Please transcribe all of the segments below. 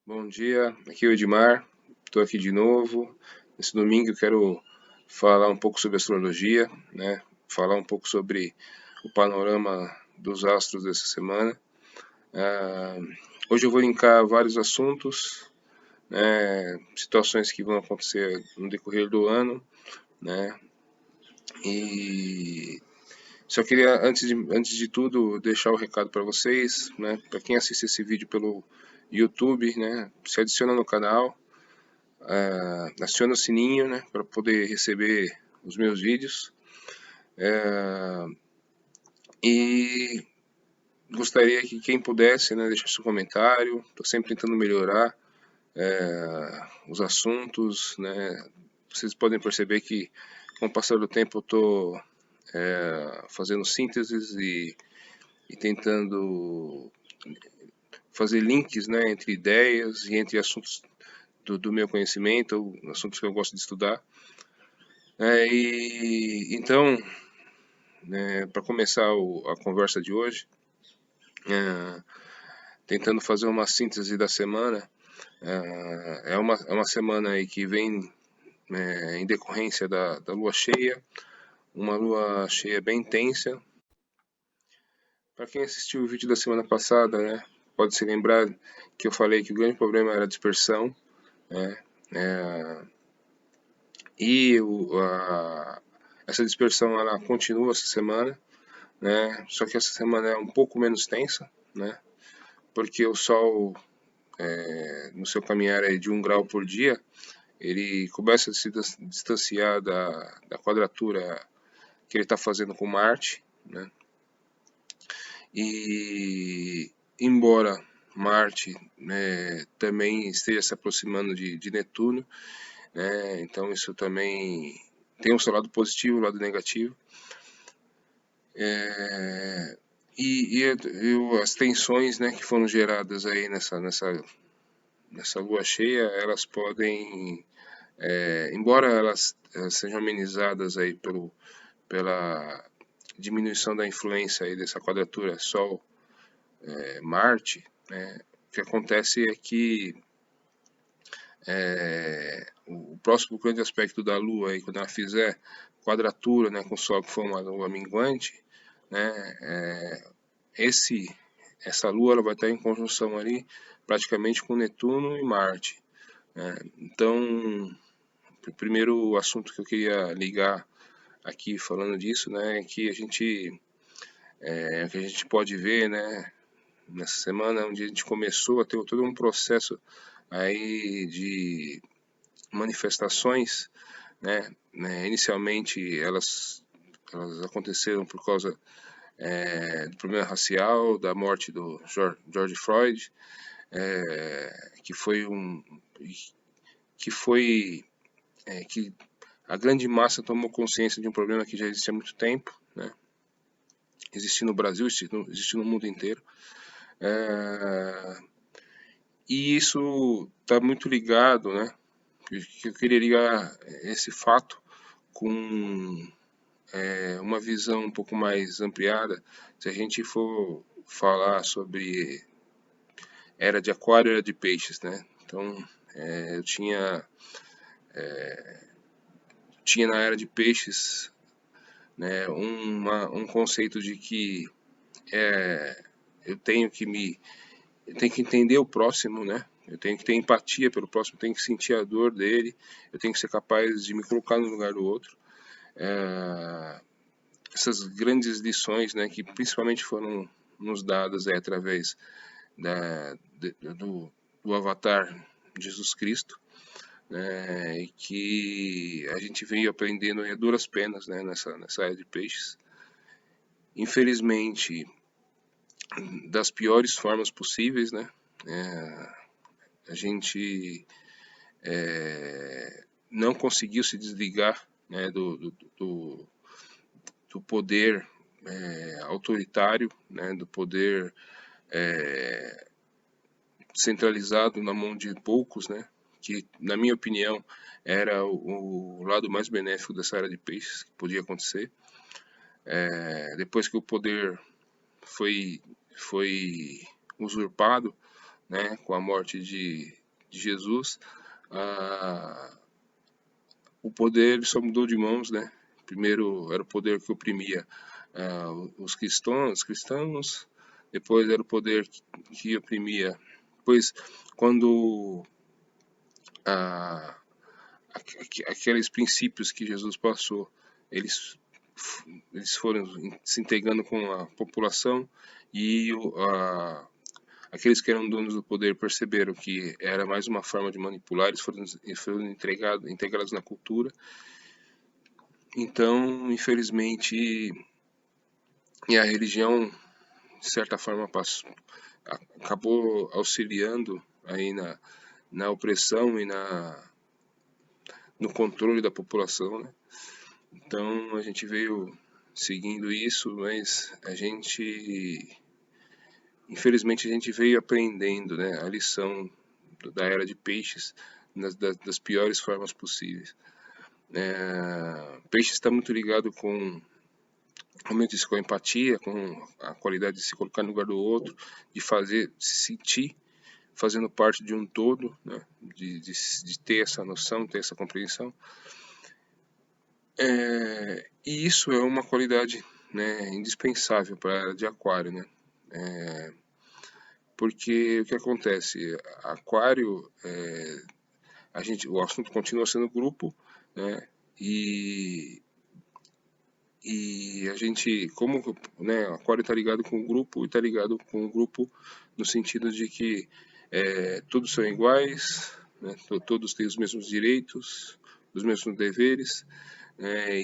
Bom dia, aqui é o Edmar, estou aqui de novo. Nesse domingo eu quero falar um pouco sobre astrologia, né? Falar um pouco sobre o panorama dos astros dessa semana. Hoje eu vou linkar vários assuntos, né? Situações que vão acontecer no decorrer do ano, né? E só queria, antes de tudo, deixar o recado para vocês, né? Para quem assiste esse vídeo pelo YouTube, né? Se adiciona no canal, aciona o sininho, né, para poder receber os meus vídeos. E gostaria que quem pudesse, né, deixar seu comentário. Estou sempre tentando melhorar os assuntos, né. Vocês podem perceber que com o passar do tempo eu estou fazendo sínteses e tentando fazer links, né, entre ideias e entre assuntos do meu conhecimento, ou assuntos que eu gosto de estudar. Então, para começar a conversa de hoje, tentando fazer uma síntese da semana, é uma semana aí que vem em decorrência da lua cheia, uma lua cheia bem intensa. Para quem assistiu o vídeo da semana passada, né, pode se lembrar que eu falei que o grande problema era a dispersão, né, essa dispersão ela continua essa semana, né, só que essa semana é um pouco menos tensa, né, porque o Sol, no seu caminhar aí de 1 grau por dia, ele começa a se distanciar da quadratura que ele está fazendo com Marte, né? E embora Marte, né, também esteja se aproximando de Netuno, né, então isso também tem o seu lado positivo e o lado negativo. As tensões, né, que foram geradas aí nessa lua cheia, elas podem, embora elas sejam amenizadas aí pela diminuição da influência aí dessa quadratura Sol-Marte, né, o que acontece é que o próximo grande aspecto da Lua, aí, quando ela fizer quadratura, né, com o Sol, que for uma Lua minguante, né, essa Lua ela vai estar em conjunção ali praticamente com Netuno e Marte, né? Então, o primeiro assunto que eu queria ligar aqui falando disso, né, é que a gente pode ver, né, nessa semana onde a gente começou a ter todo um processo aí de manifestações, né, inicialmente elas aconteceram por causa do problema racial, da morte do George Floyd, que foi que a grande massa tomou consciência de um problema que já existia há muito tempo, né? Existe no Brasil, existe no mundo inteiro. E isso está muito ligado, né? Eu queria ligar esse fato com uma visão um pouco mais ampliada. Se a gente for falar sobre era de Aquário, era de Peixes, né? Então, eu tinha na era de Peixes, né, um conceito de que eu tenho que eu tenho que entender o próximo, né? Eu tenho que ter empatia pelo próximo, eu tenho que sentir a dor dele, eu tenho que ser capaz de me colocar no lugar do outro. Essas grandes lições, né, que principalmente foram nos dadas através do Avatar Jesus Cristo, né, e que a gente veio aprendendo a duras penas, né, nessa área de peixes. Infelizmente, das piores formas possíveis, né, a gente não conseguiu se desligar, né, do poder autoritário, né, do poder centralizado na mão de poucos, né, que na minha opinião era o lado mais benéfico dessa área de peixes que podia acontecer. Depois que o poder foi usurpado, né, com a morte de Jesus, o poder só mudou de mãos, né? Primeiro era o poder que oprimia os cristãos, depois era o poder que oprimia. Depois, quando aqueles princípios que Jesus passou, eles, eles foram se integrando com a população e aqueles que eram donos do poder perceberam que era mais uma forma de manipular, eles foram integrados na cultura. Então, infelizmente, a religião, de certa forma, acabou auxiliando aí na opressão e no controle da população, né? Então, a gente veio seguindo isso, mas infelizmente, a gente veio aprendendo, né, a lição da era de peixes das piores formas possíveis. Peixe está muito ligado com realmente com a empatia, com a qualidade de se colocar no lugar do outro, de se sentir fazendo parte de um todo, né? de ter essa noção, ter essa compreensão. E isso é uma qualidade, né, indispensável para a área de aquário, né? Porque o que acontece? Aquário, o assunto continua sendo grupo, né? E a gente, como, né, o aquário está ligado com o grupo, e está ligado com o grupo no sentido de que todos são iguais, né, todos têm os mesmos direitos, os mesmos deveres, né,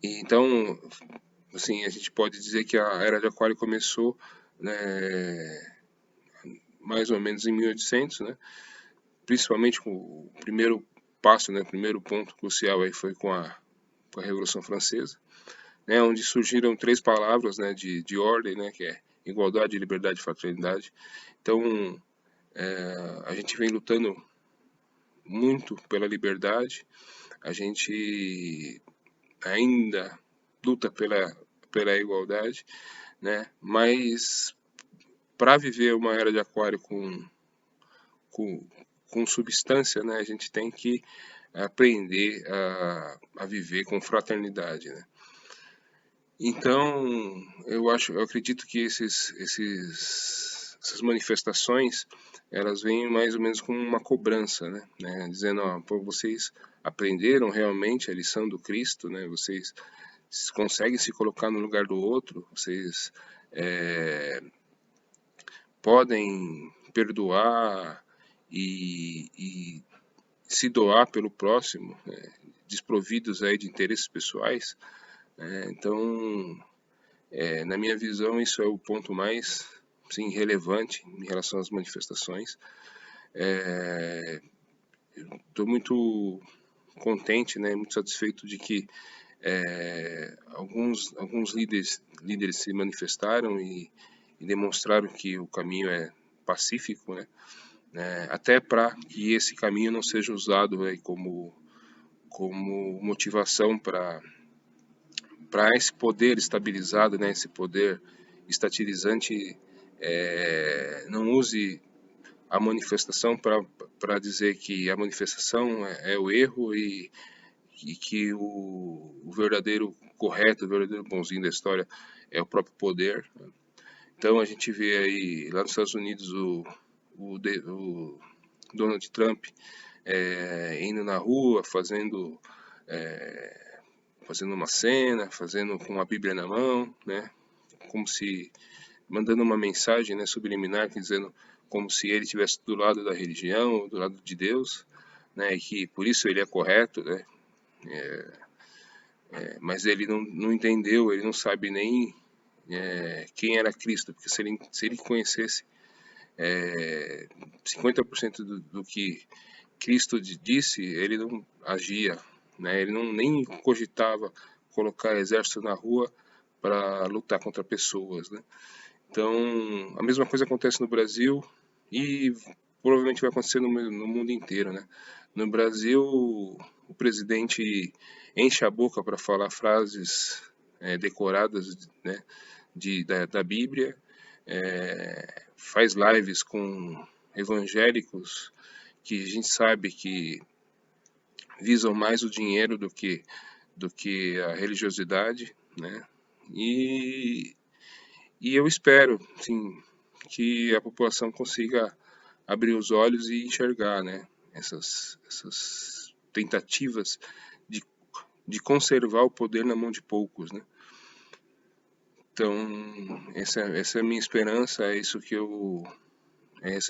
então, assim, a gente pode dizer que a era de aquário começou, né, mais ou menos em 1800, né, principalmente com o primeiro passo, né, o primeiro ponto crucial aí foi com a Revolução Francesa, né, onde surgiram três palavras, né, de ordem, né, que é igualdade, liberdade e fraternidade. Então, a gente vem lutando muito pela liberdade, a gente ainda luta pela igualdade, né, mas para viver uma era de aquário com substância, né, a gente tem que aprender a viver com fraternidade, né. Então, eu acredito que essas manifestações, elas vêm mais ou menos como uma cobrança, né? Dizendo, ó, pô, vocês aprenderam realmente a lição do Cristo, né? Vocês conseguem se colocar no lugar do outro, vocês podem perdoar e se doar pelo próximo, né? Desprovidos aí de interesses pessoais. Então, na minha visão, isso é o ponto mais, sim, relevante em relação às manifestações. Estou muito contente, né, muito satisfeito de que alguns líderes se manifestaram e demonstraram que o caminho é pacífico, né, até para que esse caminho não seja usado aí como motivação para esse poder estabilizado, né, esse poder estatilizante, não use a manifestação para dizer que a manifestação é o erro e que o verdadeiro correto, o verdadeiro bonzinho da história é o próprio poder. Então a gente vê aí lá nos Estados Unidos o Donald Trump indo na rua, fazendo uma cena, fazendo com a Bíblia na mão, né? Como se mandando uma mensagem, né, subliminar, dizendo como se ele estivesse do lado da religião, do lado de Deus, né? E que por isso ele é correto, né? Mas ele não entendeu, ele não sabe nem quem era Cristo, porque se ele conhecesse 50% do que Cristo disse, ele não agia, né? Ele nem cogitava colocar exército na rua para lutar contra pessoas, né? Então, a mesma coisa acontece no Brasil e provavelmente vai acontecer no mundo inteiro, né? No Brasil, o presidente enche a boca para falar frases decoradas, né, da Bíblia, faz lives com evangélicos que a gente sabe que visam mais o dinheiro do que a religiosidade, né? E, e eu espero, sim, que a população consiga abrir os olhos e enxergar, né? Essas tentativas de, de conservar o poder na mão de poucos, né? Então, essa é a minha esperança, é essa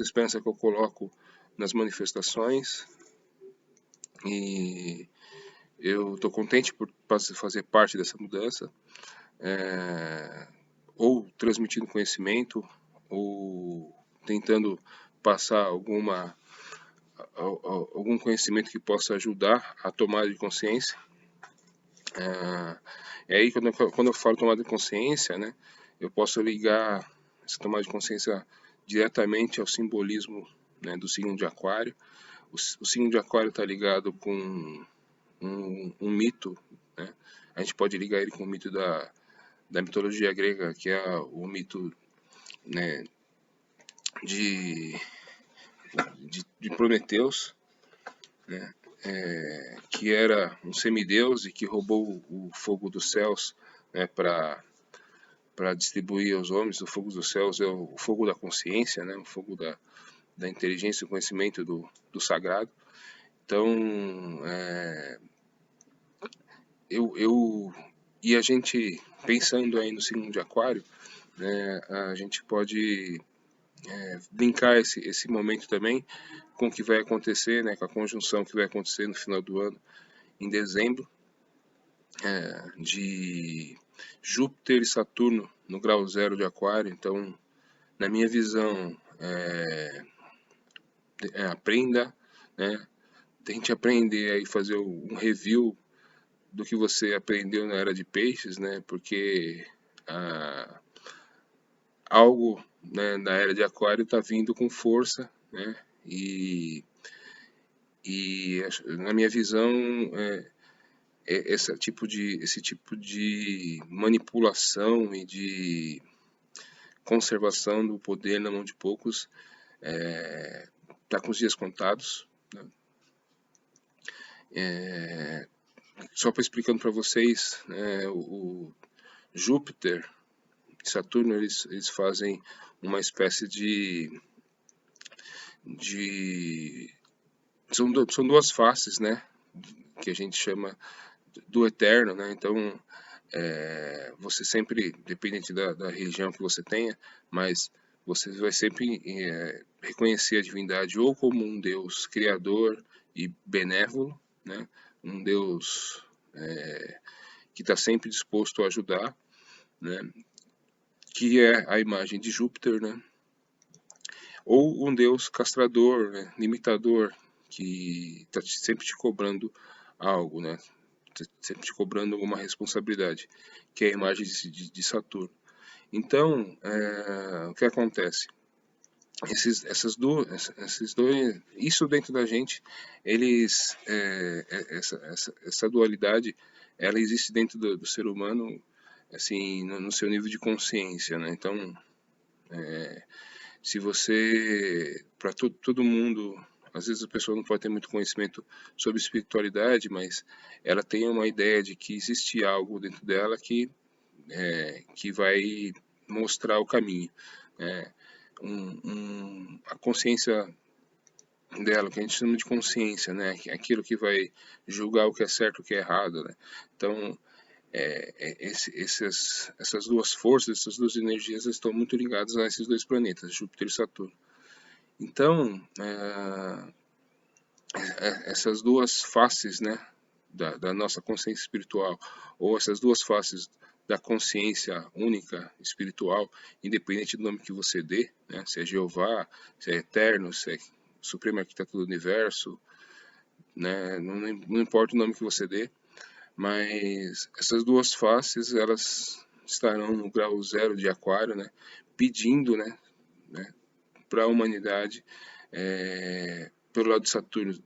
esperança que eu coloco nas manifestações, e eu estou contente por fazer parte dessa mudança, ou transmitindo conhecimento, ou tentando passar algum conhecimento que possa ajudar a tomada de consciência. E aí, quando eu falo tomada de consciência, né, eu posso ligar essa tomada de consciência diretamente ao simbolismo, né, do signo de Aquário. O signo de Aquário está ligado com um mito, né? A gente pode ligar ele com o mito da mitologia grega, que é o mito, né, de, de Prometeus, né? Que era um semideus e que roubou o fogo dos céus, né, para distribuir aos homens. O fogo dos céus é o fogo da consciência, né, o fogo da inteligência, do conhecimento do sagrado. Então, e a gente, pensando aí no signo de Aquário, né, a gente pode linkar esse momento também com o que vai acontecer, né, com a conjunção que vai acontecer no final do ano, em dezembro, de Júpiter e Saturno no grau zero de Aquário. Então, na minha visão, aprenda, né, tente aprender aí, fazer um review do que você aprendeu na era de peixes, né, porque algo, né, na era de Aquário está vindo com força, né, e na minha visão, esse tipo de manipulação e de conservação do poder na mão de poucos está com os dias contados, né? Só para explicando para vocês, né, o Júpiter e Saturno, eles fazem uma espécie de são duas faces, né, que a gente chama do eterno, né? Então, você sempre, dependente da religião que você tenha, mas você vai sempre reconhecer a divindade ou como um Deus criador e benévolo, né? Um Deus que está sempre disposto a ajudar, né? Que é a imagem de Júpiter, né? Ou um Deus castrador, né? Limitador, que está sempre te cobrando algo, né? Sempre te cobrando alguma responsabilidade, que é a imagem de Saturno. Então, o que acontece? Esses dois, isso dentro da gente, essa dualidade, ela existe dentro do ser humano, assim, no seu nível de consciência, né? Então, se você, para todo mundo, às vezes a pessoa não pode ter muito conhecimento sobre espiritualidade, mas ela tem uma ideia de que existe algo dentro dela que vai mostrar o caminho, né? A consciência dela, que a gente chama de consciência, né? Aquilo que vai julgar o que é certo e o que é errado, né? Então, essas duas forças, essas duas energias estão muito ligadas a esses dois planetas, Júpiter e Saturno. Então, essas duas faces, né, da nossa consciência espiritual, ou essas duas faces da consciência única espiritual, independente do nome que você dê, né, se é Jeová, se é Eterno, se é Supremo Arquiteto do Universo, né, não importa o nome que você dê, mas essas duas faces, elas estarão no grau zero de Aquário, né, pedindo, né, para a humanidade, pelo lado de Saturno,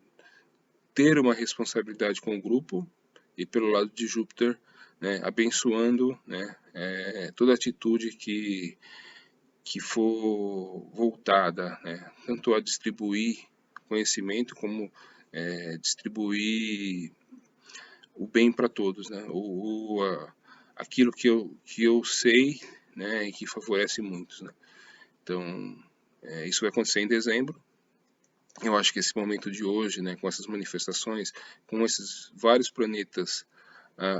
ter uma responsabilidade com o grupo, e pelo lado de Júpiter, né, abençoando, né, toda atitude que for voltada, né, tanto a distribuir conhecimento como distribuir o bem para todos, né, aquilo que eu sei, né, e que favorece muitos, né. Então, isso vai acontecer em dezembro. Eu acho que esse momento de hoje, né, com essas manifestações, com esses vários planetas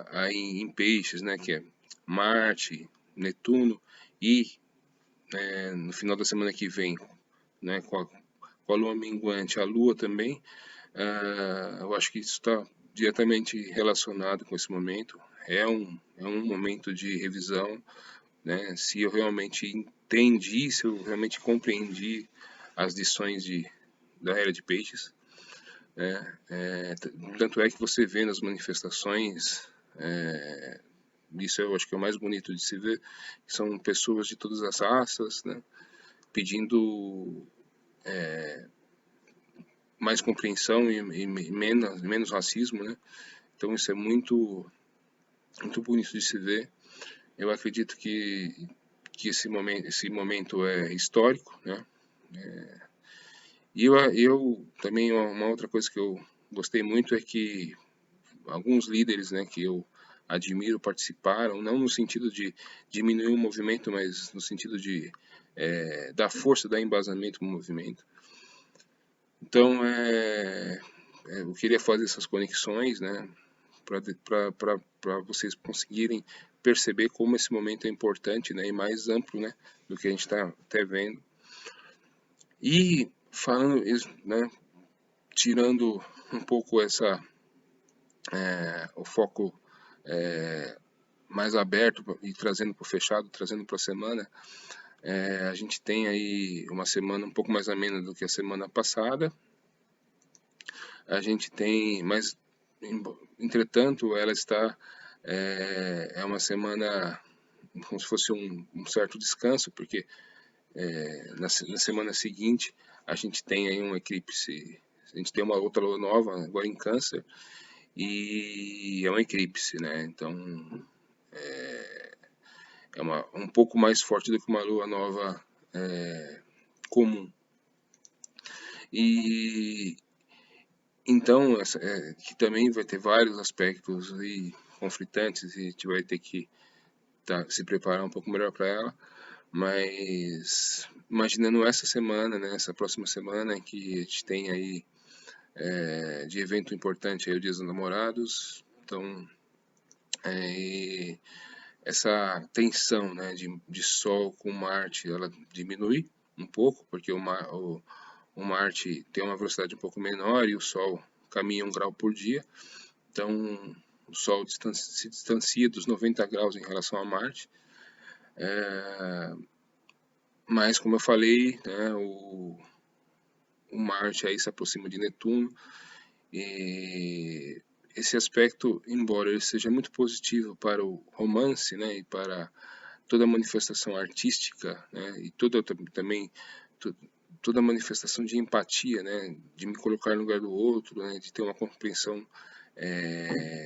aí em peixes, né, que é Marte, Netuno e no final da semana que vem, né, com a Lua minguante, a Lua também, eu acho que isso está diretamente relacionado com esse momento. É um momento de revisão, né, se eu realmente entendi, se eu realmente compreendi as lições da Era de Peixes, né, tanto é que você vê nas manifestações, isso eu acho que é o mais bonito de se ver, que são pessoas de todas as raças, né, pedindo mais compreensão e menos racismo, né? Então isso é muito bonito de se ver. Eu acredito que esse momento é histórico, né? E eu também, uma outra coisa que eu gostei muito é que alguns líderes, né, que eu admiro participaram, não no sentido de diminuir o movimento, mas no sentido de dar força, dar embasamento para o movimento. Então, eu queria fazer essas conexões, né, para vocês conseguirem perceber como esse momento é importante, né, e mais amplo, né, do que a gente está até vendo. E falando, né, tirando um pouco o foco mais aberto e trazendo para o fechado, trazendo para a semana, a gente tem aí uma semana um pouco mais amena do que a semana passada. A gente tem, mas entretanto ela está é uma semana como se fosse um certo descanso, porque na semana seguinte a gente tem aí um eclipse, a gente tem uma outra lua nova agora em Câncer e é um eclipse, né? Então é um pouco mais forte do que uma lua nova comum. E então, que também vai ter vários aspectos aí conflitantes e a gente vai ter que se preparar um pouco melhor para ela, mas imaginando essa semana, né, essa próxima semana que a gente tem aí de evento importante aí o Dia dos Namorados, então essa tensão, né, de Sol com Marte, ela diminui um pouco, porque o Marte tem uma velocidade um pouco menor e o Sol caminha 1 grau por dia, então o Sol se distancia dos 90 graus em relação a Marte, mas como eu falei, né, o Marte aí se aproxima de Netuno e esse aspecto, embora ele seja muito positivo para o romance, né, e para toda manifestação artística, né, e também toda manifestação de empatia, né, de me colocar no lugar do outro, né, de ter uma compreensão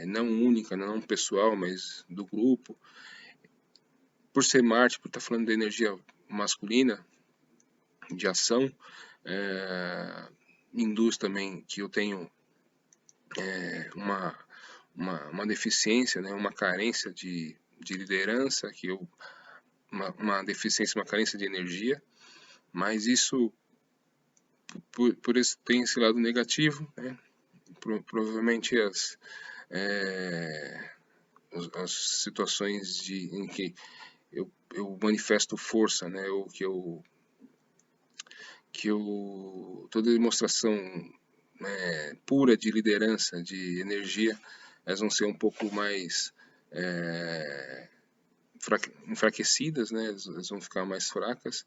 não única, não pessoal, mas do grupo. Por ser Marte, por estar falando da energia masculina, de ação, induz também que eu tenho uma deficiência, né, uma carência de liderança, uma deficiência, uma carência de energia, mas isso por esse, tem esse lado negativo, né, provavelmente as situações em que eu manifesto força, né, ou toda demonstração pura de liderança, de energia, elas vão ser um pouco mais enfraquecidas, né? Elas vão ficar mais fracas,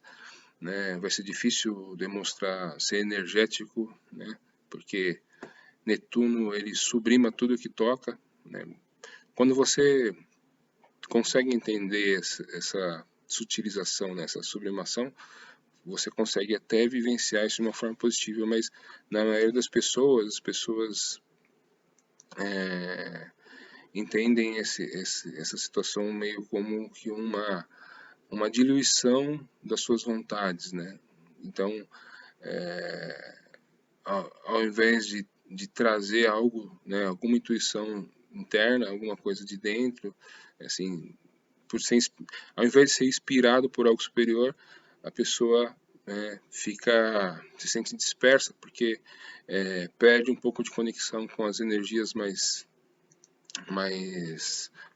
né? Vai ser difícil demonstrar ser energético, né? Porque Netuno ele sublima tudo que toca, né? Quando você consegue entender essa sutilização, né? Essa sublimação, você consegue até vivenciar isso de uma forma positiva, mas na maioria das pessoas, as pessoas entendem essa situação meio como que uma diluição das suas vontades, né? Então, ao invés de trazer algo, né, alguma intuição interna, alguma coisa de dentro, assim, por ser, ao invés de ser inspirado por algo superior, a pessoa se sente dispersa, porque perde um pouco de conexão com as energias mais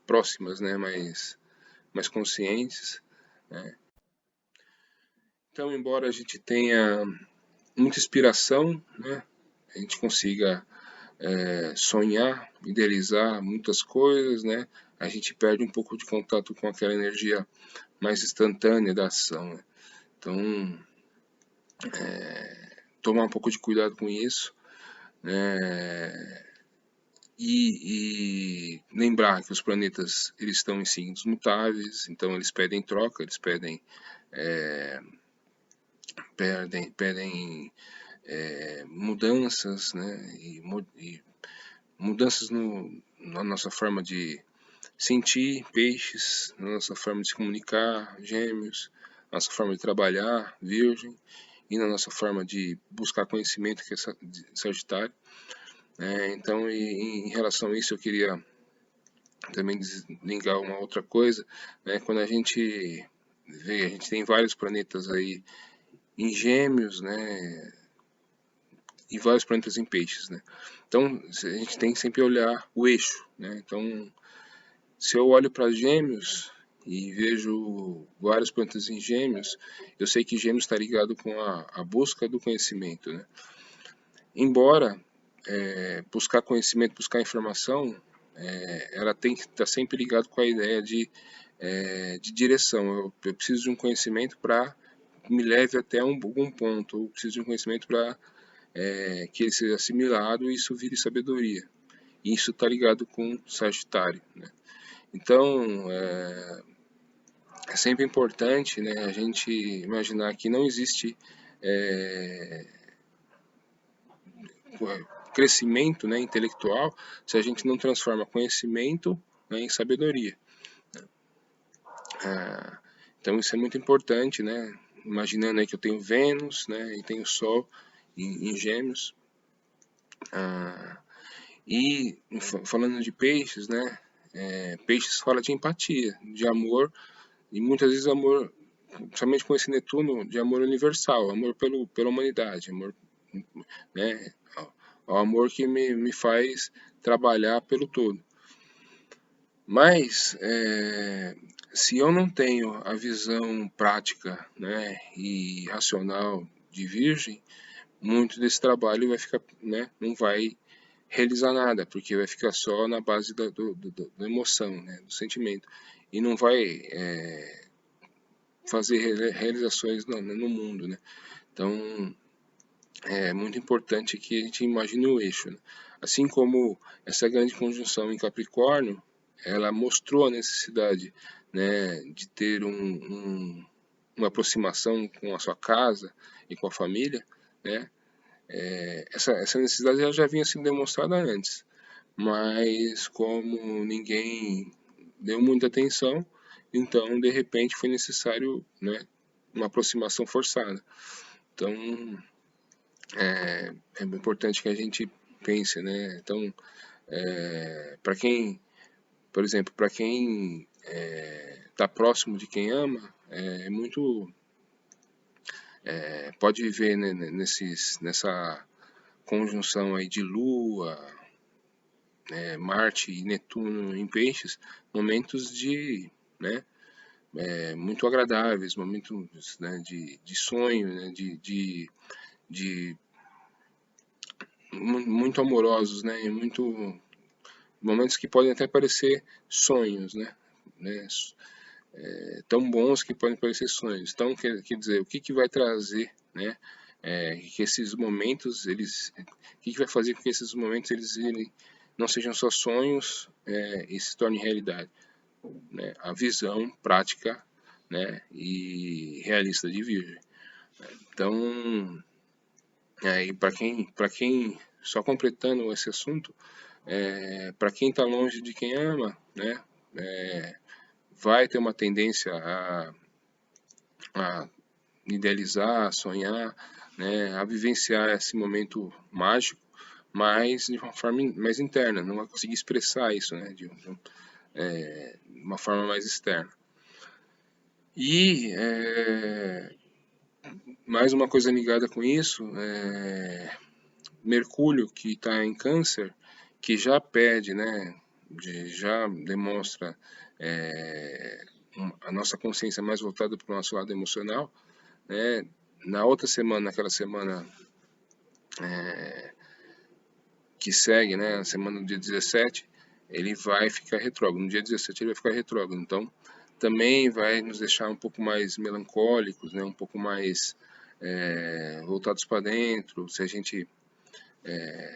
próximas, né, mais conscientes, né? Então, embora a gente tenha muita inspiração, né, a gente consiga sonhar, idealizar muitas coisas, né, a gente perde um pouco de contato com aquela energia mais instantânea da ação, né? Então, tomar um pouco de cuidado com isso, né? E lembrar que os planetas eles estão em signos mutáveis, então eles pedem troca, eles pedem mudanças, né? E mudanças na nossa forma de sentir, peixes, na nossa forma de se comunicar, gêmeos, nossa forma de trabalhar, virgem, e na nossa forma de buscar conhecimento, que é Sagitário. Então, em relação a isso, eu queria também desligar uma outra coisa, né? Quando a gente vê, a gente tem vários planetas aí em gêmeos, né? E vários planetas em peixes, né? Então, a gente tem que sempre olhar o eixo, né? Então, se eu olho para gêmeos e vejo vários planetas em gêmeos, eu sei que gêmeos está ligado com a busca do conhecimento, né? Embora buscar conhecimento, buscar informação, ela tem que estar sempre ligado com a ideia de direção. Eu preciso de um conhecimento para me leve até algum ponto, eu preciso de um conhecimento para que ele seja assimilado e isso vire sabedoria. E isso está ligado com Sagitário, né? Então, é sempre importante, né, a gente imaginar que não existe crescimento, né, intelectual se a gente não transforma conhecimento, né, em sabedoria. Então isso é muito importante, né? Imaginando aí que eu tenho Vênus, né, e tenho Sol em Gêmeos. E falando de peixes, né? Peixes fala de empatia, de amor, e muitas vezes amor, principalmente com esse Netuno, de amor universal, amor pela humanidade, amor, né? O amor que me faz trabalhar pelo todo. Mas se eu não tenho a visão prática, né, e racional de Virgem, muito desse trabalho vai ficar, né, não vai realizar nada, porque vai ficar só na base da emoção, né, do sentimento, e não vai fazer realizações no mundo, né? Então é muito importante que a gente imagine o eixo, né? Assim como essa grande conjunção em Capricórnio, ela mostrou a necessidade, né, de ter uma aproximação com a sua casa e com a família, né? Essa necessidade ela já vinha sendo demonstrada antes, mas como ninguém deu muita atenção, então de repente foi necessário, né, uma aproximação forçada. Então é importante que a gente pense, né? Então, para quem, por exemplo, para quem está próximo de quem ama, muito pode viver, né, nessa conjunção aí de Lua, Marte e Netuno em Peixes, momentos de, né, muito agradáveis, momentos, né, de sonho, né, de muito amorosos, né, e muito momentos que podem até parecer sonhos, né, tão bons que podem parecer sonhos. Então, quer dizer, o que vai trazer, né, que esses momentos, o que vai fazer com que esses momentos eles não sejam só sonhos e se tornem realidade, né? A visão prática, né, e realista de Virgem. Então, e para quem, só completando esse assunto, para quem está longe de quem ama, né, vai ter uma tendência a idealizar, a sonhar, né, a vivenciar esse momento mágico, mas de uma forma mais interna, não vai conseguir expressar isso, né, de uma forma mais externa. E mais uma coisa ligada com isso, Mercúrio, que está em Câncer, que já pede, né, já demonstra a nossa consciência mais voltada para o nosso lado emocional, né? Na outra semana, naquela semana que segue, né, a semana do dia 17, ele vai ficar retrógrado. No dia 17 ele vai ficar retrógrado. Então, também vai nos deixar um pouco mais melancólicos, né, um pouco mais voltados para dentro. Se a gente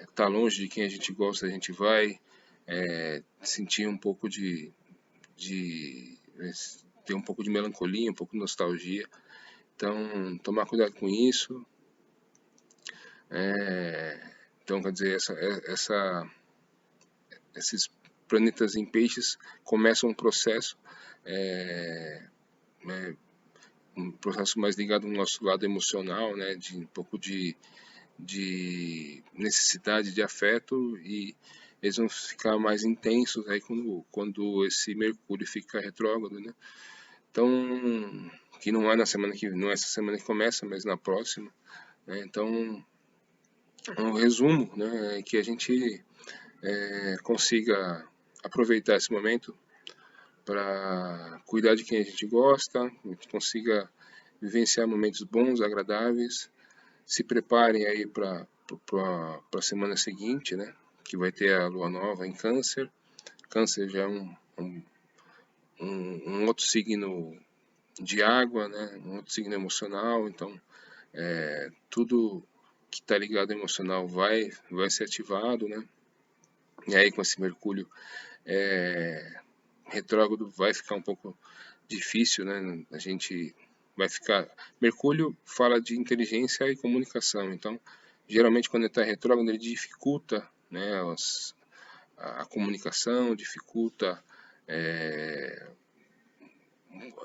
está longe de quem a gente gosta, a gente vai sentir um pouco de ter um pouco de melancolia, um pouco de nostalgia. Então, tomar cuidado com isso. Então, quer dizer, esses planetas em peixes começam um processo, um processo mais ligado ao nosso lado emocional, né, de um pouco de necessidade de afeto, e eles vão ficar mais intensos aí quando esse Mercúrio fica retrógrado, né? Então, que não é na semana que não é essa semana que começa, mas na próxima, né? Então, um resumo, né, é que a gente consiga aproveitar esse momento para cuidar de quem a gente gosta, que a gente consiga vivenciar momentos bons, agradáveis. Se preparem aí para a semana seguinte, né? Que vai ter a lua nova em Câncer. Câncer já é um outro signo de água, né? Um outro signo emocional. Então, tudo que está ligado ao emocional vai ser ativado, né? E aí, com esse Mercúrio retrógrado, vai ficar um pouco difícil, né? A gente vai ficar. Mercúrio fala de inteligência e comunicação, então geralmente quando ele está retrógrado ele dificulta, né, a comunicação, dificulta,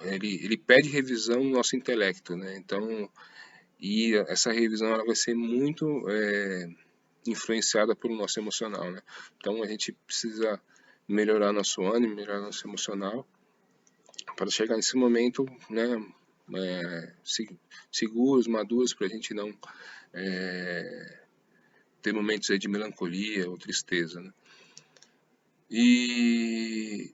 ele pede revisão no nosso intelecto, né? Então, e essa revisão ela vai ser muito influenciada pelo nosso emocional, né? Então a gente precisa melhorar nosso ânimo, melhorar nosso emocional para chegar nesse momento, né, seguros, maduros, para a gente não ter momentos aí de melancolia ou tristeza, né? E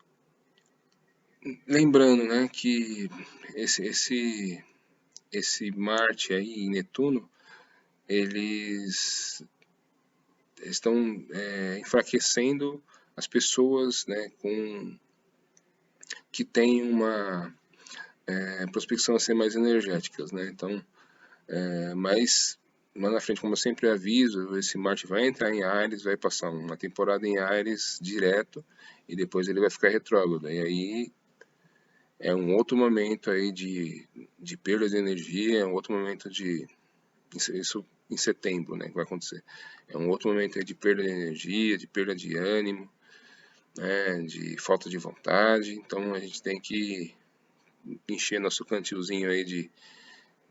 lembrando, né, que esse Marte aí e Netuno, eles estão enfraquecendo as pessoas, né, que têm uma prospecção a ser mais energéticas, né? Então, mas lá na frente, como eu sempre aviso, esse Marte vai entrar em Áries, vai passar uma temporada em Áries direto e depois ele vai ficar retrógrado. E aí é um outro momento aí de perda de energia, é um outro momento isso em setembro, né, que vai acontecer. É um outro momento aí de perda de energia, de perda de ânimo, né, de falta de vontade. Então a gente tem que encher nosso cantilzinho aí de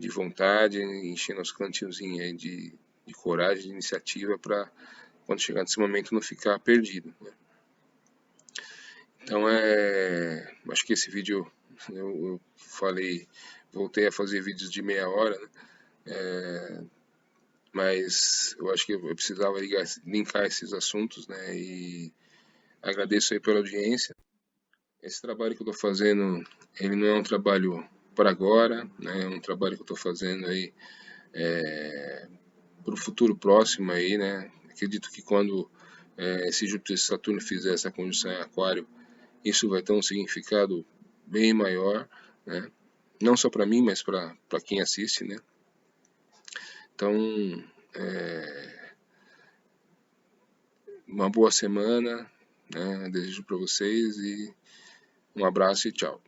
vontade, encher nosso cantilzinho aí de coragem, de iniciativa para quando chegar nesse momento não ficar perdido, né? Então acho que esse vídeo eu falei, voltei a fazer vídeos de meia hora, né? Mas eu acho que eu precisava linkar esses assuntos, né? E agradeço aí pela audiência. Esse trabalho que eu estou fazendo, ele não é um trabalho para agora, né? É um trabalho que eu estou fazendo aí para o futuro próximo aí, né? Acredito que quando esse Júpiter e Saturno fizer essa conjunção em Aquário, isso vai ter um significado bem maior, né? Não só para mim, mas para quem assiste, né? Então, uma boa semana, né? Desejo para vocês e um abraço e tchau.